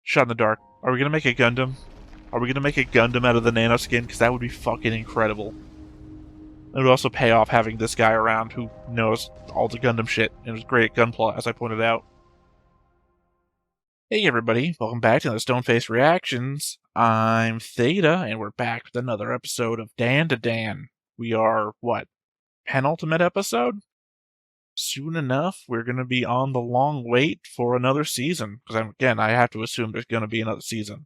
Shot in the dark. Are we gonna make a Gundam? Are we gonna make a Gundam out of the nano skin? Because that would be fucking incredible. It would also pay off having this guy around who knows all the Gundam shit and was great at gunpla, as I pointed out. Hey everybody, welcome back to the Stoneface Reactions. I'm Theta, and we're back with another episode of Dandadan. We are, what, penultimate episode? Soon enough, we're going to be on the long wait for another season. Because, again, I have to assume there's going to be another season.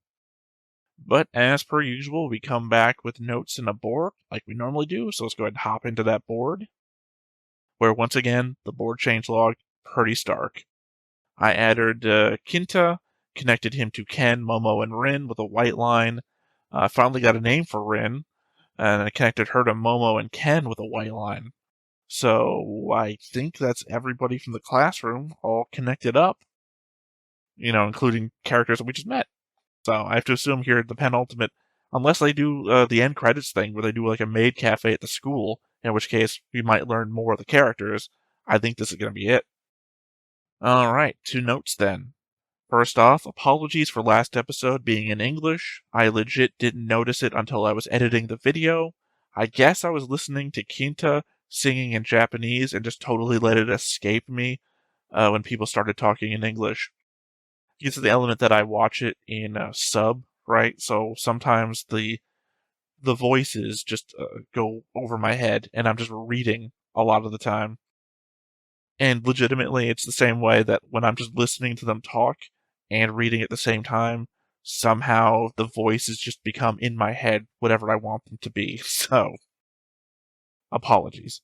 But as per usual, we come back with notes in a board, like we normally do. So let's go ahead and hop into that board. Where, once again, the board changelog, pretty stark. I added Kinta, connected him to Ken, Momo, and Rin with a white line. I finally got a name for Rin, and I connected her to Momo and Ken with a white line. So I think that's everybody from the classroom all connected up, including characters that we just met. So I have to assume here the penultimate, unless they do the end credits thing where they do like a maid cafe at the school, in which case we might learn more of the characters, I think this is going to be it. Alright, 2 notes then. First off, apologies for last episode being in English. I legit didn't notice it until I was editing the video. I guess I was listening to Kinta singing in Japanese and just totally let it escape me when people started talking in English. It's the element that I watch it in sub, right? So sometimes the voices just go over my head and I'm just reading a lot of the time. And legitimately, it's the same way that when I'm just listening to them talk and reading at the same time, somehow the voices just become in my head whatever I want them to be. So, apologies.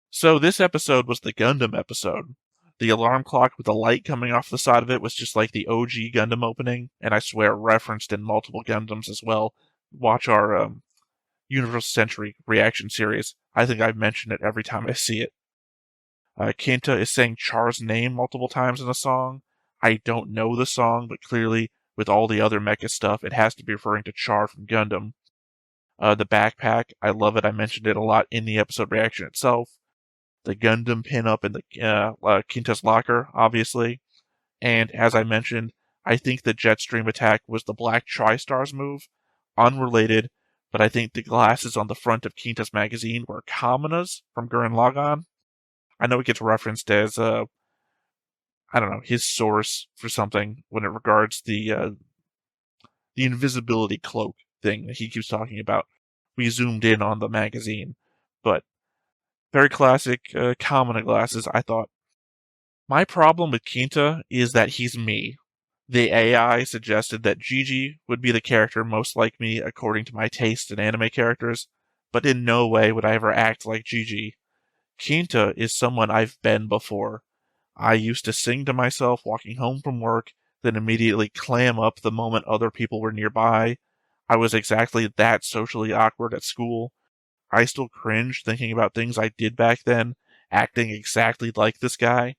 So this episode was the Gundam episode. The alarm clock with the light coming off the side of it was just like the OG Gundam opening, and I swear referenced in multiple Gundams as well. Watch our Universal Century reaction series. I think I've mentioned it every time I see it. Kinta is saying Char's name multiple times in the song. I don't know the song, but clearly, with all the other mecha stuff, it has to be referring to Char from Gundam. The backpack, I love it. I mentioned it a lot in the episode reaction itself. The Gundam pin-up in the Kinta's locker, obviously. And as I mentioned, I think the Jetstream attack was the Black Tri-Stars move. Unrelated, but I think the glasses on the front of Kinta's magazine were Kamina's from Gurren Lagann. I know it gets referenced as, his source for something when it regards the invisibility cloak thing that he keeps talking about. We zoomed in on the magazine, but very classic Kamina glasses, I thought. My problem with Kinta is that he's me. The AI suggested that Gigi would be the character most like me according to my taste in anime characters, but in no way would I ever act like Gigi. Kinta is someone I've been before. I used to sing to myself walking home from work, then immediately clam up the moment other people were nearby. I was exactly that socially awkward at school. I still cringe thinking about things I did back then, acting exactly like this guy.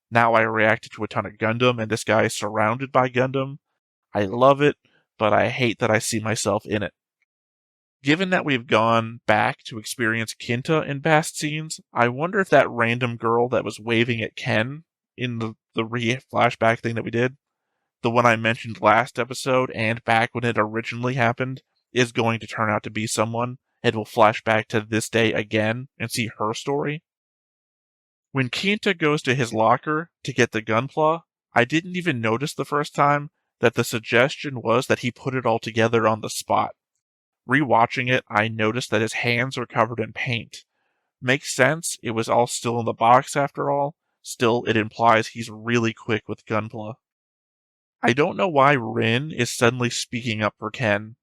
Now I reacted to a ton of Gundam, and this guy is surrounded by Gundam. I love it, but I hate that I see myself in it. Given that we've gone back to experience Kinta in past scenes, I wonder if that random girl that was waving at Ken in the flashback thing that we did, the one I mentioned last episode and back when it originally happened, is going to turn out to be someone, and will flash back to this day again and see her story. When Kinta goes to his locker to get the gunpla, I didn't even notice the first time that the suggestion was that he put it all together on the spot. Rewatching it, I noticed that his hands were covered in paint. Makes sense, it was all still in the box after all. Still, it implies he's really quick with gunpla. I don't know why Rin is suddenly speaking up for Ken,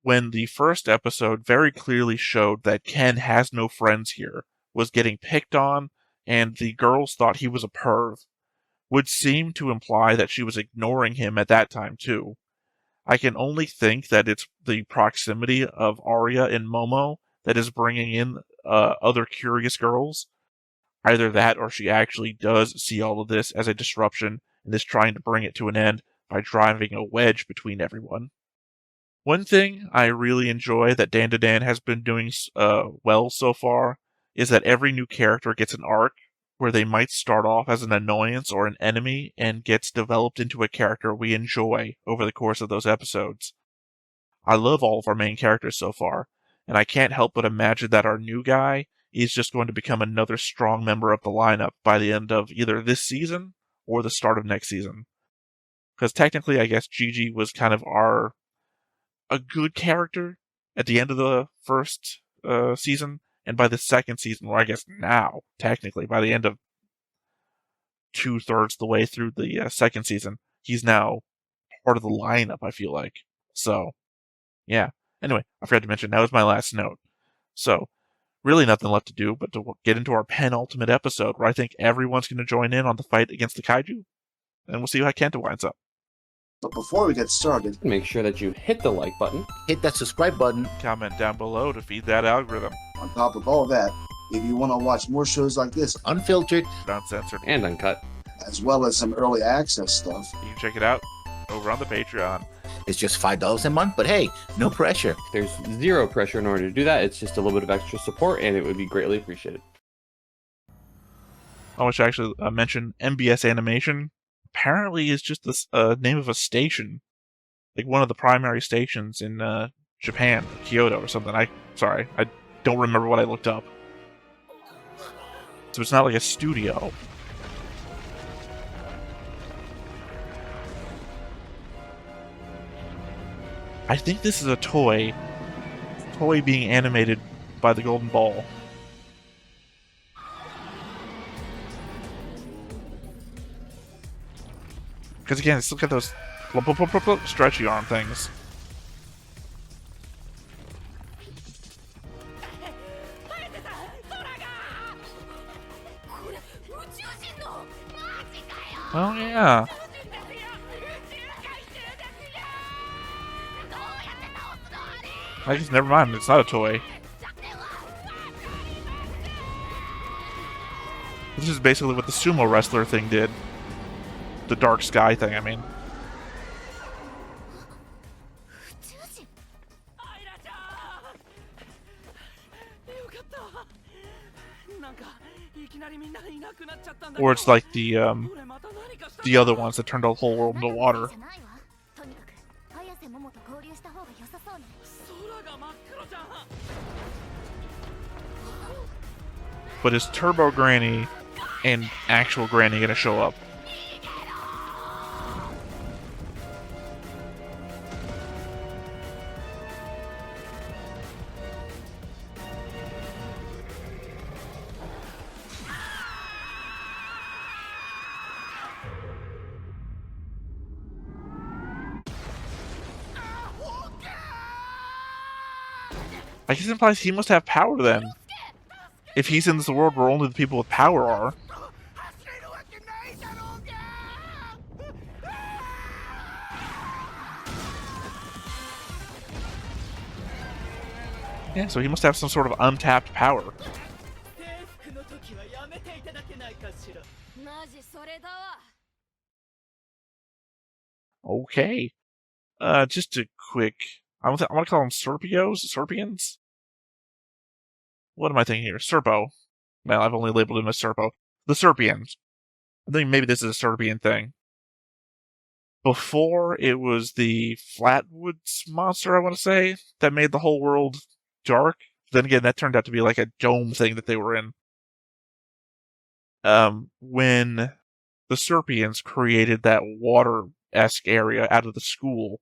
when the first episode very clearly showed that Ken has no friends here, was getting picked on, and the girls thought he was a perv. Would seem to imply that she was ignoring him at that time too. I can only think that it's the proximity of Arya and Momo that is bringing in other curious girls. Either that or she actually does see all of this as a disruption and is trying to bring it to an end by driving a wedge between everyone. One thing I really enjoy that Dandadan has been doing well so far is that every new character gets an arc, where they might start off as an annoyance or an enemy and gets developed into a character we enjoy over the course of those episodes. I love all of our main characters so far, and I can't help but imagine that our new guy is just going to become another strong member of the lineup by the end of either this season or the start of next season. Because technically, I guess Gigi was kind of a good character at the end of the first season, and by the second season, or I guess now, technically, by the end of 2/3 the way through the second season, he's now part of the lineup, I feel like. So, yeah. Anyway, I forgot to mention, that was my last note. So, really nothing left to do but to get into our penultimate episode, where I think everyone's going to join in on the fight against the Kaiju, and we'll see how Kenta winds up. But before we get started, make sure that you hit the like button, hit that subscribe button, comment down below to feed that algorithm. On top of all that, if you want to watch more shows like this, unfiltered, uncensored, and uncut, as well as some early access stuff, you can check it out over on the Patreon. It's just $5 a month, but hey, no pressure. There's zero pressure in order to do that. It's just a little bit of extra support, and it would be greatly appreciated. I should actually mention MBS Animation. Apparently is just the name of a station, like one of the primary stations in Japan, Kyoto or something. I don't remember what I looked up. So it's not like a studio. I think this is a toy being animated by the Golden Ball. Because again, let's look at those stretchy arm things. Oh yeah. I guess never mind, it's not a toy. This is basically what the sumo wrestler thing did. The dark sky thing, I mean. Or it's like the other ones that turned the whole world into water. But is Turbo Granny and actual Granny gonna show up? I guess it implies he must have power then. If he's in this world where only the people with power are. Yeah, so he must have some sort of untapped power. Okay. Just a quick... I want to call them Serpians? What am I thinking here? Serpo. Well, I've only labeled him as Serpo. The Serpians. I think maybe this is a Serpian thing. Before, it was the Flatwoods monster, I want to say, that made the whole world dark. Then again, that turned out to be like a dome thing that they were in. When the Serpians created that water-esque area out of the school,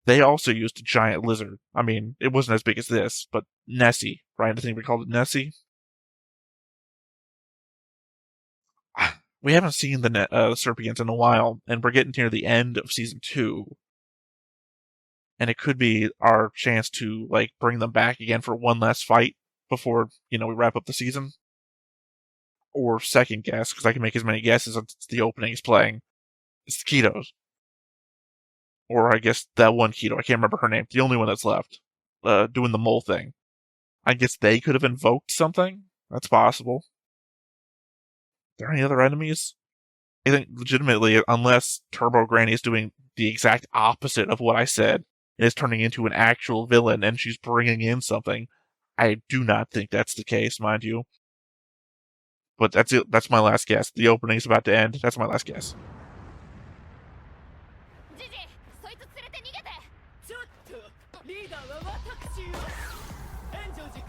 they also used a giant lizard. I mean, it wasn't as big as this, but Nessie, right? I think we called it Nessie. We haven't seen the Serpians in a while, and we're getting near the end of Season 2. And it could be our chance to, like, bring them back again for one last fight before, we wrap up the season. Or second guess, because I can make as many guesses as the opening is playing. It's the Kitos. Or I guess that one Keto, I can't remember her name, the only one that's left, doing the mole thing. I guess they could have invoked something? That's possible. Are there any other enemies? I think legitimately, unless Turbo Granny is doing the exact opposite of what I said, and is turning into an actual villain and she's bringing in something, I do not think that's the case, mind you. But that's it. That's my last guess. The opening's about to end. That's my last guess. ジジそいつ連れて逃げてちょっとリーダーは私よ炎上塾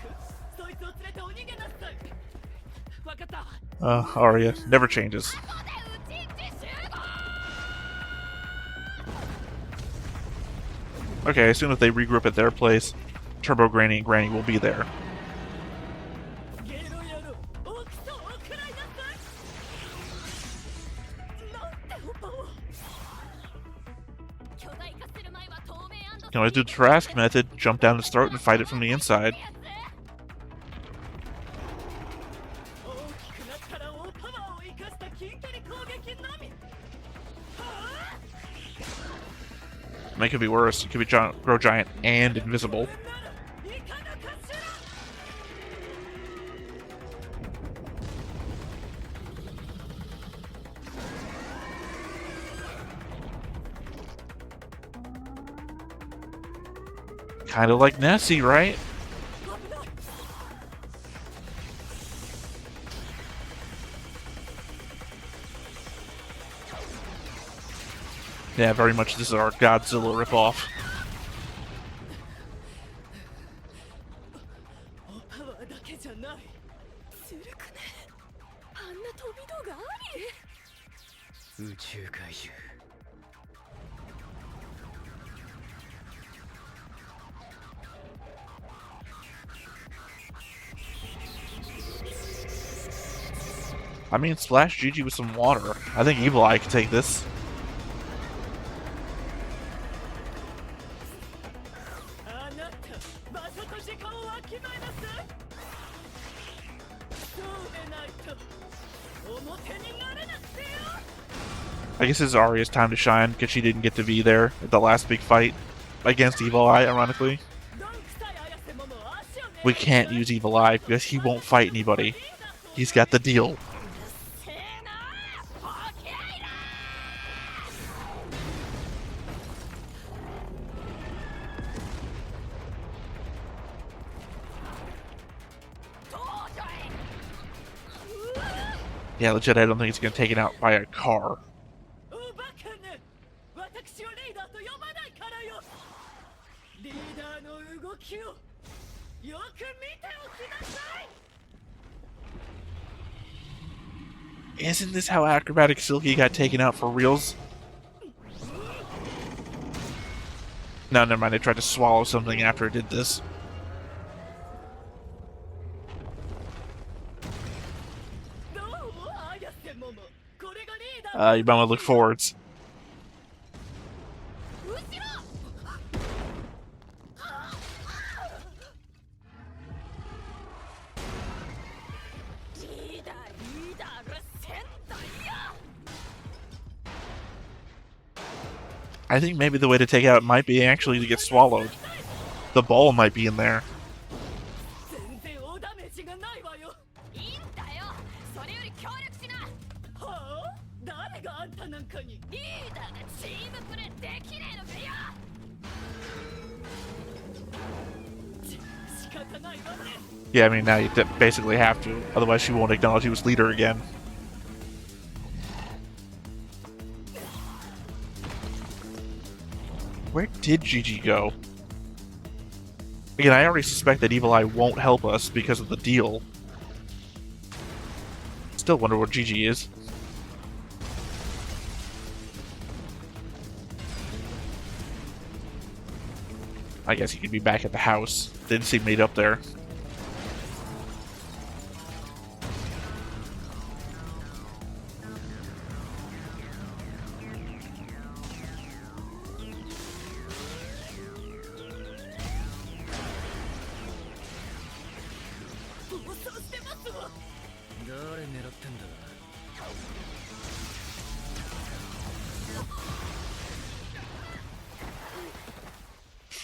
そいつを連れてお逃げなさい分かった Arya never changes. ここでうちんち集合 Okay, I assume if they regroup at their place, Turbo Granny and Granny will be there. ゲロ野郎奥とおくらいなさいなんておパワー巨大化する前は透明 You can always do the Trask method, jump down its throat and fight it from the inside. 大きくなったら大パワーを生かした近距離攻撃のみはあ It could be worse. It could be grow giant and invisible. ならいかがかしら Kind of like Nessie, right? 危ない Yeah, very much this is our Godzilla ripoff. おパワーだけじゃないずるくねあんな飛び道があり宇宙怪獣 I mean, splash Gigi with some water. I think Evil Eye could take this. あなた場所と時間をわきまえなさいそうでないと表になれなくてよ I guess this is Arya's time to shine because she didn't get to be there at the last big fight against Evil Eye, ironically. どんくさい綾瀬もも足をね We can't use Evil Eye because he won't fight anybody. He's got the deal. せーなポケイラ Yeah, legit, I don't think he's gonna take it out by a car. おバカね私をリーダーと呼ばないからよリーダーの動きをよく見ておきなさい Isn't this how Acrobatic Silky got taken out for reals? No, never mind. I tried to swallow something after it did this. どうも綾瀬ももこれがリーダー You might want to look forwards. 後ろリーダーが戦隊や I think maybe the way to take it out might be actually to get swallowed. The ball might be in there. 全然大ダメージがないわよいいんだよそれより協力しなはあ誰があんたなんかにリーダーがチームプレーできねえのかよ仕方ないわね Yeah, I mean, now you basically have to. Otherwise, she won't acknowledge you as leader again. Where did Gigi go? Again, I already suspect that Evil Eye won't help us because of the deal. Still wonder where Gigi is. I guess he could be back at the house. Didn't seem made up there.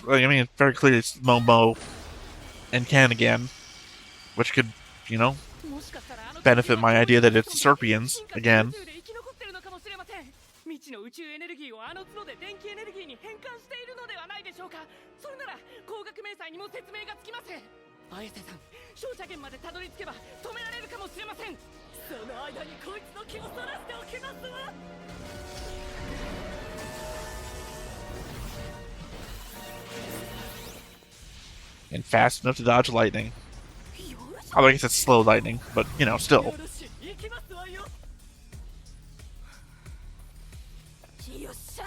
I mean, it's very clear it's Momo and Ken again, which could, you know, benefit my idea that it's Serpians again. 未知の宇宙エネルギーをあの角で電気エネルギーに変換しているのではないでしょうかそれなら光学迷彩にも説明がつきます綾瀬さん照射源までたどり着けば止められるかもしれませんその間にこいつの気をそらしておきますわ。 And fast enough to dodge lightning. I guess it's slow lightning, but, you know, still. よろしい、行きますわよ。よっしゃ。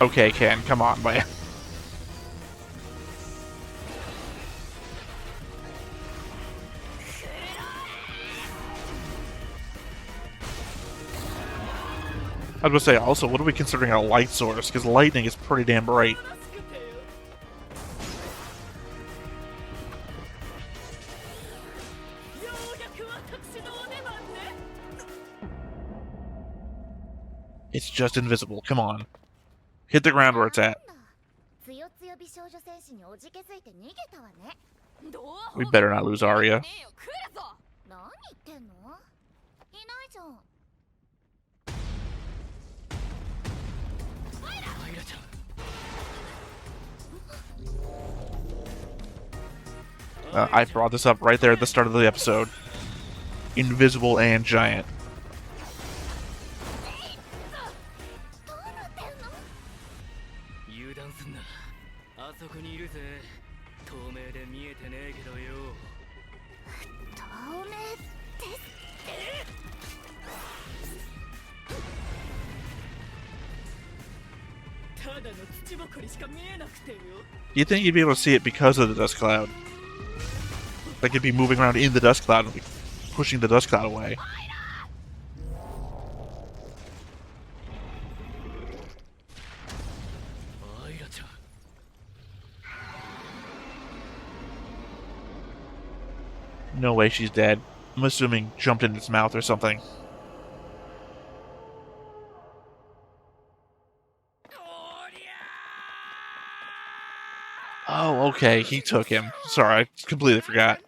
Okay, Ken, come on, man. I was gonna say, also, what are we considering a light source? Because lightning is pretty damn bright. よろしくてよ。ようやく私のお出番ね。 It's just invisible. Come on. Hit the ground where it's at. つよつよ美少女戦士におじけづいて逃げたわね。 We better not lose Arya. ねえよ、来るぞ。 何言ってんの？いないじゃん。 I brought this up right there at the start of the episode. Invisible and giant. どうなってんの？ 油断すんな。あそこにいるぜ。透明で見えてねえけどよ。 透明です。 ただの土ぼこりしか見えなくてよ。 You'd think you'd be able to see it because of the dust cloud. Like it'd be moving around in the dust cloud and be pushing the dust cloud away. No way she's dead. I'm assuming jumped in its mouth or something. Oh, okay, he took him. Sorry, I completely forgot.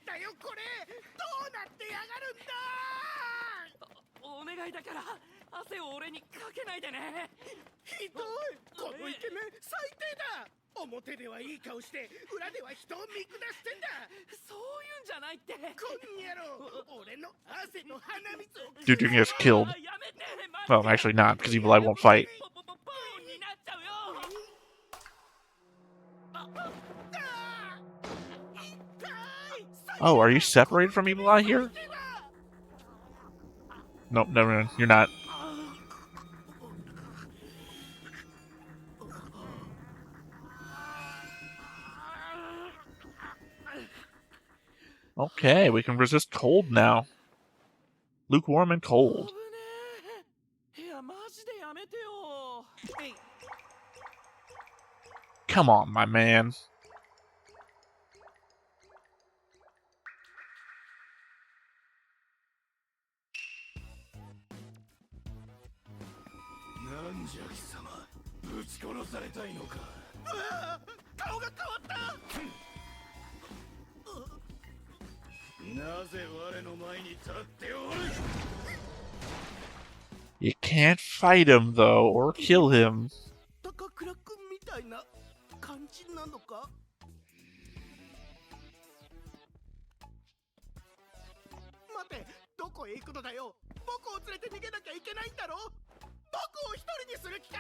お願いだから汗を俺にかけないでね。ひどい。このイケメン最低だ。表ではいい顔して裏では人を見下してんだ。そういうんじゃないって。こんにゃろ。俺の汗の鼻水を。 Dude, you're gonna get killed. やめて。 Well, actually not, because Evil Eye won't fight. ポーンになっちゃうよ。 Oh, are you separated from Evil Eye here? Nope, never. You're not. Okay, we can resist cold now. Lukewarm and cold. いやマジでやめてよ。 Come on, my man. You can't fight him, though, or kill him. 高倉くんみたいな感じなのか？待て、どこへ行くのだよ。僕を連れて逃げなきゃいけないんだろ。僕を一人にする気か？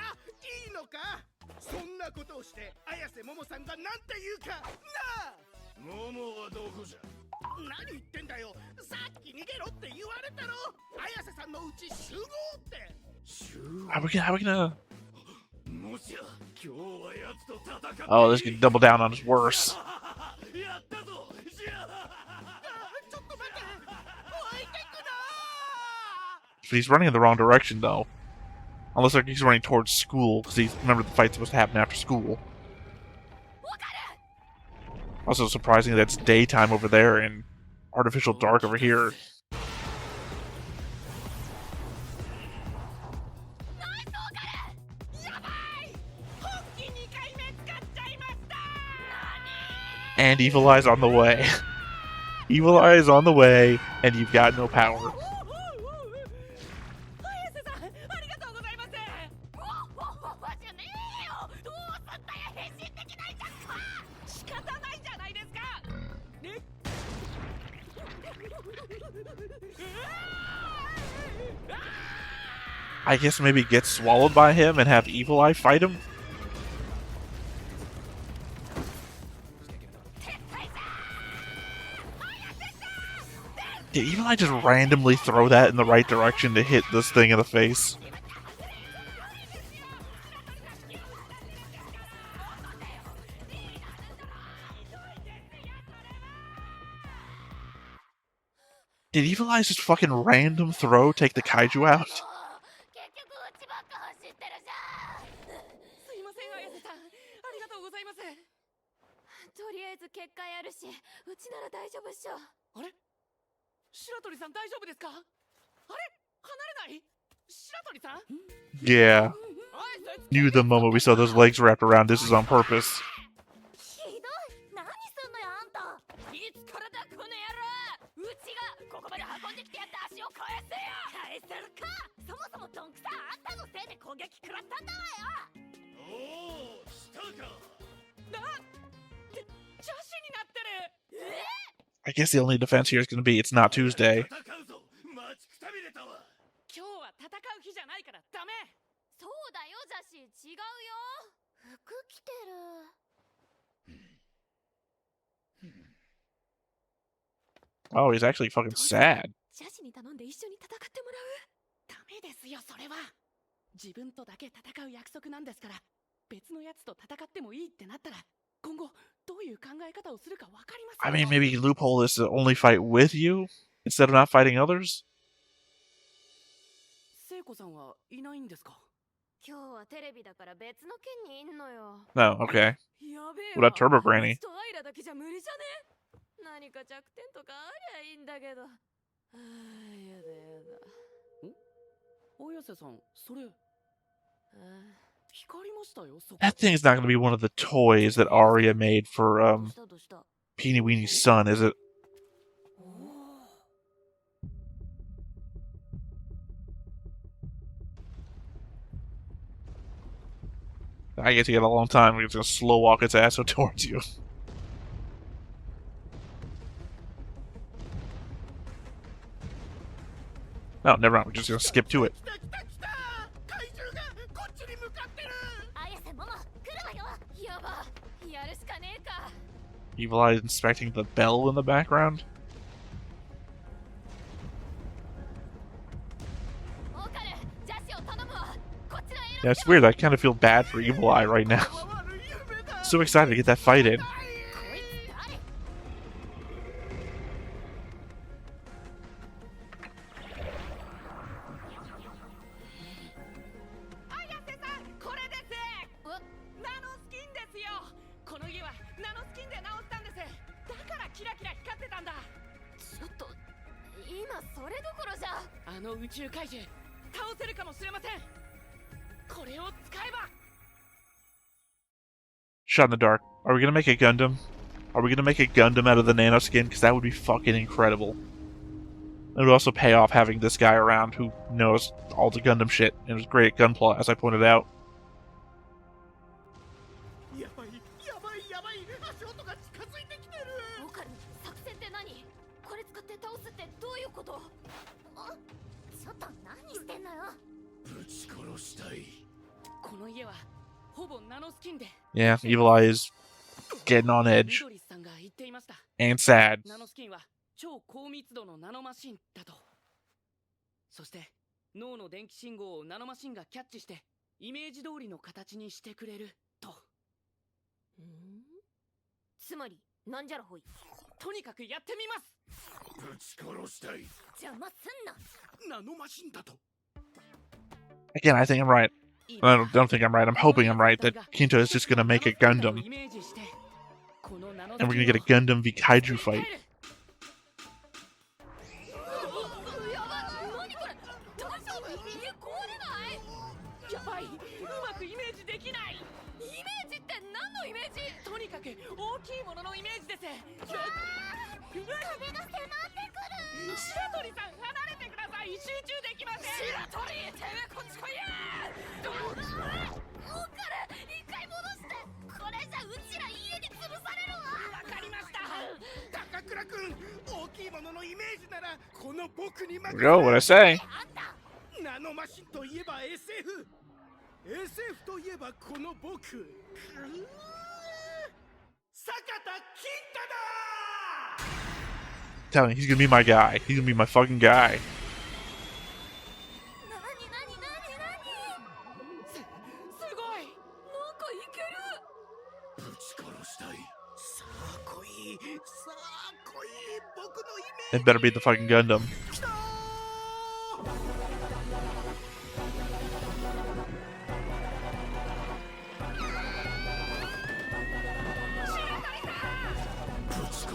いいのか？そんなことをして綾瀬桃さんがなんて言うかなあ。桃はどこじゃ？何言ってんだよ。さっき逃げろって言われたろ。綾瀬さんのうち集合って。How are we gonna... もしや今日は奴と戦って。 Oh, this can double down on his worse. やったぞ。じゃあ。ちょっと待って。置いてくな。 He's running in the wrong direction, though. Unless like, he's running towards school, because he's remember the fight's supposed to happen after school. Also surprising that it's daytime over there and artificial dark over here. And Evil Eye's on the way. Evil Eye is on the way, and you've got no power. 綾瀬さん、ありがとうございます。じゃねえよ。どうすんだよ、変身できないじゃんか。仕方ないじゃないですか。ね。I guess maybe get swallowed by him and have Evil Eye fight him? Did Evil Eye just randomly throw that in the right direction to hit this thing in the face? Did Evil Eye's just fucking random throw take the kaiju out? 結局うちばっか走ってるじゃん。すいません綾瀬さん、ありがとうございます。とりあえず結果やるし、うちなら大丈夫っしょ。あれ、白鳥さん大丈夫ですか？あれ、離れない？白鳥さん？ Yeah. Knew the moment we saw those legs wrapped around this is on purpose. ひどい。何すんのよあんた。いつからだこの野郎！うちがここまで運んできてやった足を返せよ！返せるか！そもそもドンクさんあんたのせいで攻撃食らったんだわよ！おお、したか。邪視になってる！I guess the only defense here is going to be it's not Tuesday. 戦うぞ。待ちくたびれたわ。今日は戦う日じゃないからダメ！そうだよ邪視、違うよ！服着てる。Oh, he's actually fucking sad. 邪視に頼んで一緒に戦ってもらう？ダメですよそれは！自分とだけ戦う約束なんですから、別のやつと戦ってもいいってなったら、今後どういう考え方をするかわかりません。 I mean, maybe loophole this to only fight with you instead of not fighting others? 聖子さんはいないんですか？今日はテレビだから別の県にいんのよ。 No, okay. やべえ What わ。 about Turbo Granny? うちとアイラだけじゃ無理じゃね？何か弱点とかありゃいいんだけど。ああ、やだやだ。綾瀬さん、それ。光りましたよ、そこ。 That thing's not going to be one of the toys that Arya made for, どうした？ Peeny Weenie's son, is it? I guess you got a long time. It's going to slow walk its ass towards you. No, never mind. We're just going to skip to it. 来た来た来た。怪獣がこっちに向かってる。綾瀬桃来るわよ。やば、やるしかねえか。 Evil Eye inspecting the bell in the background. オカル、邪視を頼むわ。こっちのエロ Yeah, it's weird. I kind of feel bad for Evil Eye right now. 悪い夢だ。 So excited to get that fight in. こいつ誰？綾瀬さん、これです。ナノスキンですよ。この家はナノスキンで直したんです。だからキラキラ光ってたんだ。ちょっと、今それどころじゃ。あの宇宙怪獣、倒せるかもしれません。これを使えば。 Shot in the dark. Are we gonna make a Gundam? Are we gonna make a Gundam out of the nano skin? Because that would be fucking incredible. It would also pay off having this guy around who knows all the Gundam shit and is great at gunplay, as I pointed out. やばいやばいやばい。足音が近づいてきてる。オカル、作戦って何？これ使って倒すってどういうこと？あ、ちょっと何してんのよ。ぶち殺したい。この家はほぼナノスキンで。 Yeah, Evil Eye is getting on ミ edge ドリスさんが言っていました。 and sad. ナノスキンは超高密度のナノマシンだと。そして脳の電気信号をナノマシンがキャッチしてイメージ通りの形にしてくれると。つまりなんじゃらほい。とにかくやってみます。ぶち殺したい。邪魔すんな。ナノマシンだと。 Again, I think I'm right. I don't think I'm right. I'm hoping I'm right that Kinto is just gonna make a Gundam. And we're gonna get a Gundam v Kaiju fight. やばい、うまくイメージできない。イメージって何のイメージ？とにかく大きいもののイメージです。壁が迫ってくる。白鳥さん離れてください。集中できません。白鳥、てめえこっち来いや。オカル、一回戻して。これじゃうちら家に潰されるわ。わかりました。高倉君、大きいもののイメージならこの僕に任せ。 Go, what I say. ナノのマシンといえば SF といえばこの僕坂田金太だ。 Tell me, he's gonna be my guy. He's gonna be my fucking guy. なになになになに。すごい。なんかいける。ぶち殺したい。さあ来い、さあ来い、僕のイメー It ジ。 better be the fucking Gundam. 来たー。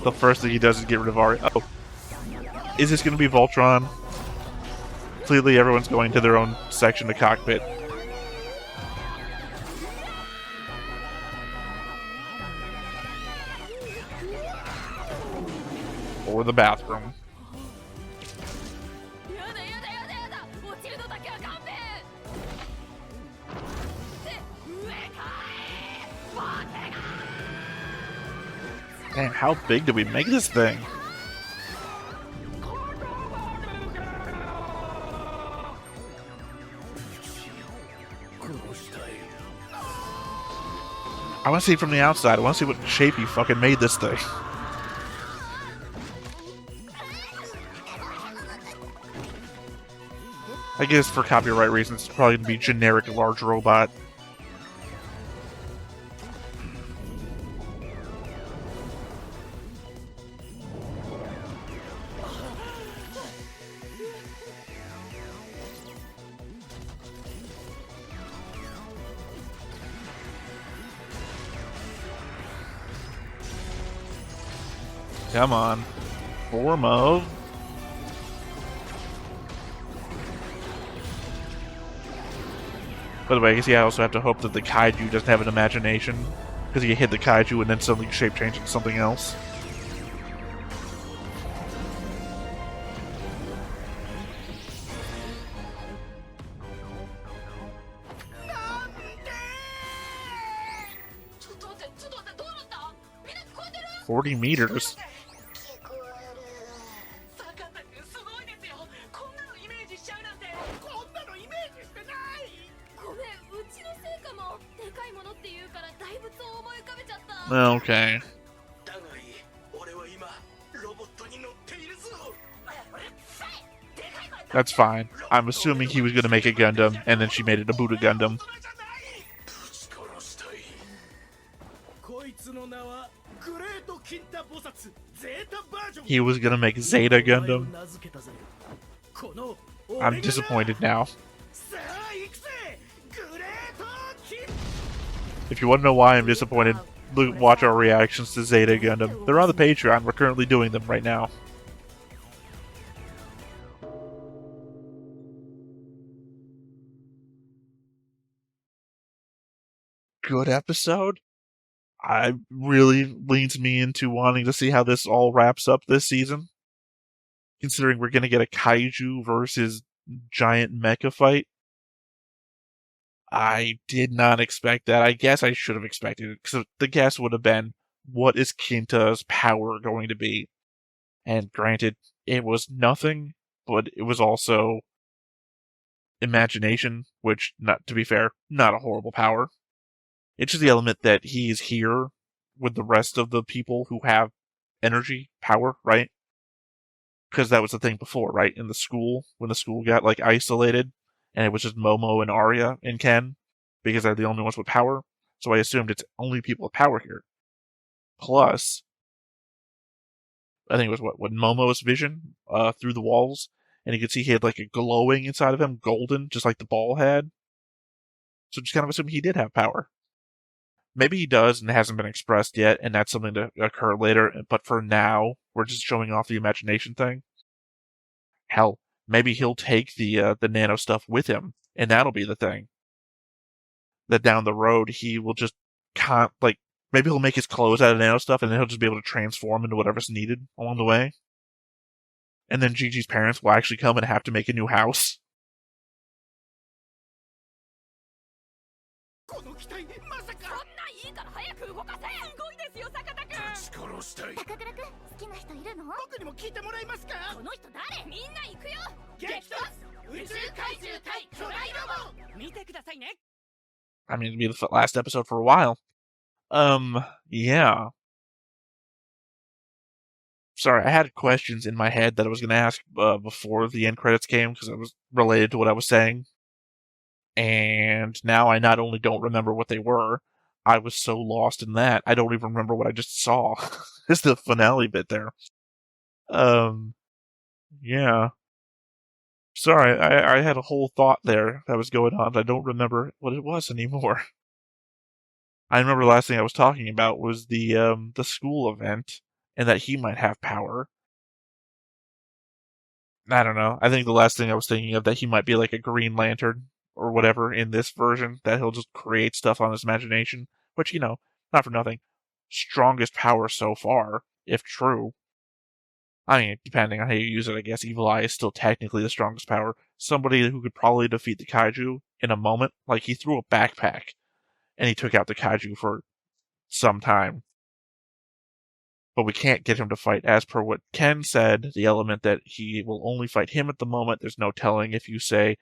The first thing he does is get rid of Ari. Oh. Is this going to be Voltron? Clearly everyone's going to their own section of cockpit. Or the bathroom. やだやだやだやだ。落ちるのだけは勘弁。って上かい。バケが。 Damn, how big did we make this thing? I want to see it from the outside. I want to see what shape he fucking made this thing. I guess for copyright reasons, it's probably going to be generic large robot. Come on. Form of. By the way, I guess I also have to hope that the Kaiju doesn't have an imagination. Because you hit the Kaiju and then suddenly shape change into something else. "40 meters? 坂田君すごいですよ。こんなのイメージしちゃうなんて。こんなのイメージしてない。ごめん、うちのせいかも。でかいものって言うから大仏を思い浮かべちゃった。 Okay. だがいい、俺は今ロボットに乗っているぞ。 That's fine. I'm assuming he was going to make a Gundam, and then she made it a Buddha Gundam. ぶち殺したい。こいつの名はグレートキンタ菩薩ゼータバージョン。 He was going to make Zeta Gundam. 名付けたぜ。この I'm disappointed now. さあ行くぜ。グレートキン。 If you want to know why I'm disappointed, watch our reactions to Zeta Gundam. They're on the Patreon. We're currently doing them right now. Good episode. I really leans me into wanting to see how this all wraps up this season. Considering we're going to get a Kaiju versus giant mecha fight. I did not expect that. I guess I should have expected it, because the guess would have been, what is Kinta's power going to be? And granted, it was nothing, but it was also imagination, which, not to be fair, not a horrible power. It's just the element that he's here with the rest of the people who have energy, power, right? Because that was the thing before, right? In the school, when the school got, like, isolated, and it was just Momo and Arya and Ken, because they're the only ones with power. So I assumed it's only people with power here. Plus, I think it was when Momo's vision through the walls, and you could see he had like a glowing inside of him, golden, just like the ball had. So just kind of assume he did have power. Maybe he does and it hasn't been expressed yet, and that's something to occur later, but for now, we're just showing off the imagination thing. Hell, maybe he'll take the nano stuff with him, and that'll be the thing. That down the road, he will just maybe he'll make his clothes out of nano stuff, and then he'll just be able to transform into whatever's needed along the way. And then Gigi's parents will actually come and have to make a new house. この機体まさか。そんなんいいから早く動かせ。すごいですよ、坂田君。ぶち殺したい。高倉くん好きな人いるの？僕にも聞いてもらえますか。この人誰？みんな行くよ。激突宇宙怪獣対巨大ロボ見てくださいね。 I mean, it'll be the last episode for a while. Yeah. Sorry, I had questions in my head that I was going to ask before the end credits came because it was related to what I was saying. And now I not only don't remember what they were, I was so lost in that, I don't even remember what I just saw. It's the finale bit there. Yeah. Sorry, I had a whole thought there that was going on, but I don't remember what it was anymore. I remember the last thing I was talking about was the school event, and that he might have power. I don't know. I think the last thing I was thinking of that he might be like a Green Lantern or whatever in this version, that he'll just create stuff on his imagination, which, you know, not for nothing. Strongest power so far, if true. I mean, depending on how you use it, I guess Evil Eye is still technically the strongest power. Somebody who could probably defeat the Kaiju in a moment. Like, he threw a backpack, and he took out the Kaiju for some time. But we can't get him to fight, as per what Ken said, the element that he will only fight him at the moment. There's no telling if you say,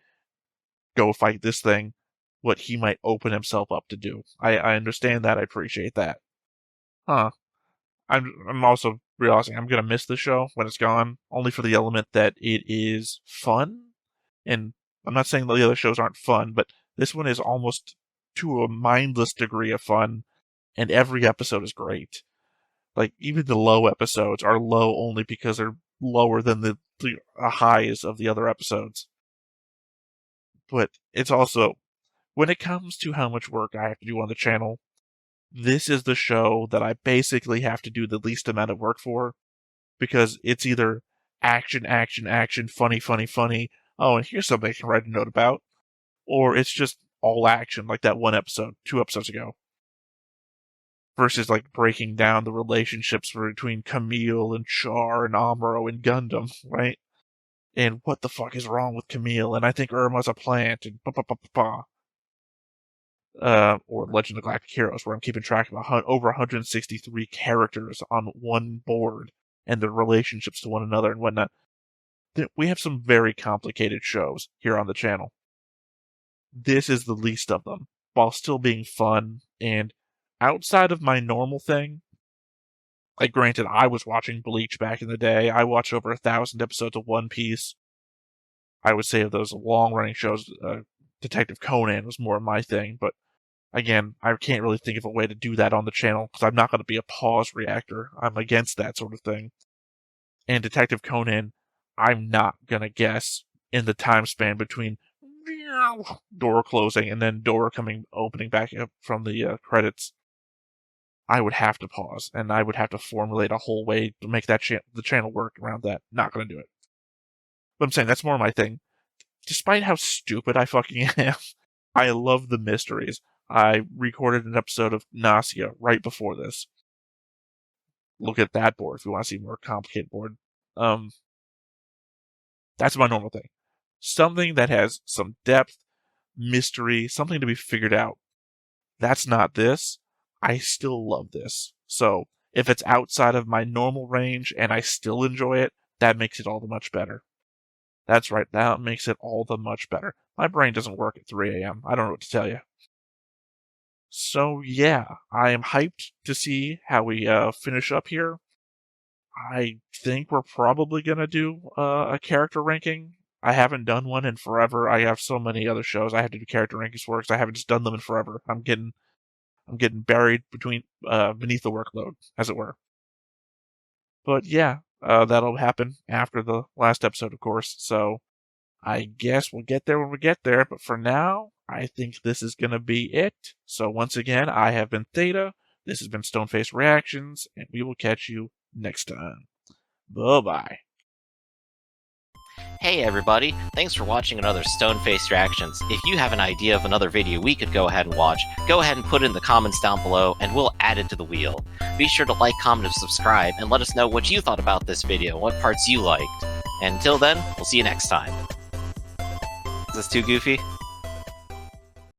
go fight this thing, what he might open himself up to do. I understand that, I appreciate that. Huh. I'm also realizing I'm going to miss the show when it's gone, only for the element that it is fun. And I'm not saying the other shows aren't fun, but this one is almost to a mindless degree of fun, and every episode is great. Like, even the low episodes are low only because they're lower than the highs of the other episodes. But it's also, when it comes to how much work I have to do on the channel, this is the show that I basically have to do the least amount of work for, because it's either action, action, action, funny, funny, funny, oh, and here's something I can write a note about, or it's just all action, like that one episode, 2 episodes ago. Versus, like, breaking down the relationships between Camille and Char and Amuro and Gundam, right? And what the fuck is wrong with Camille? And I think Irma's a plant, and or Legend of Galactic Heroes, where I'm keeping track of over 163 characters on one board, and their relationships to one another and whatnot. We have some very complicated shows here on the channel. This is the least of them, while still being fun, and outside of my normal thing, like, granted, I was watching Bleach back in the day. I watched over 1,000 episodes of One Piece. I would say of those long-running shows, Detective Conan was more my thing, but again, I can't really think of a way to do that on the channel, because I'm not going to be a pause reactor. I'm against that sort of thing. And Detective Conan, I'm not going to guess in the time span between door closing and then door opening back up from the credits. I would have to pause, and I would have to formulate a whole way to make that the channel work around that. Not going to do it. But I'm saying that's more my thing. Despite how stupid I fucking am, I love the mysteries. I recorded an episode of Nausea right before this. Look at that board if you want to see a more complicated board. That's my normal thing. Something that has some depth, mystery, something to be figured out. That's not this. I still love this. So, if it's outside of my normal range and I still enjoy it, that makes it all the much better. That's right, that makes it all the much better. My brain doesn't work at 3 a.m. I don't know what to tell you. So, yeah, I am hyped to see how we finish up here. I think we're probably going to do a character ranking. I haven't done one in forever. I have so many other shows I have to do character rankings for because I haven't just done them in forever. I'm getting buried beneath the workload, as it were. But yeah, that'll happen after the last episode, of course. So I guess we'll get there when we get there. But for now, I think this is going to be it. So once again, I have been Theta. This has been Stoneface Reactions, and we will catch you next time. Bye-bye. Hey everybody, thanks for watching another Stoneface Reactions. If you have an idea of another video we could go ahead and watch, go ahead and put it in the comments down below and we'll add it to the wheel. Be sure to like, comment, and subscribe, and let us know what you thought about this video and what parts you liked. And until then, we'll see you next time. Is this too goofy?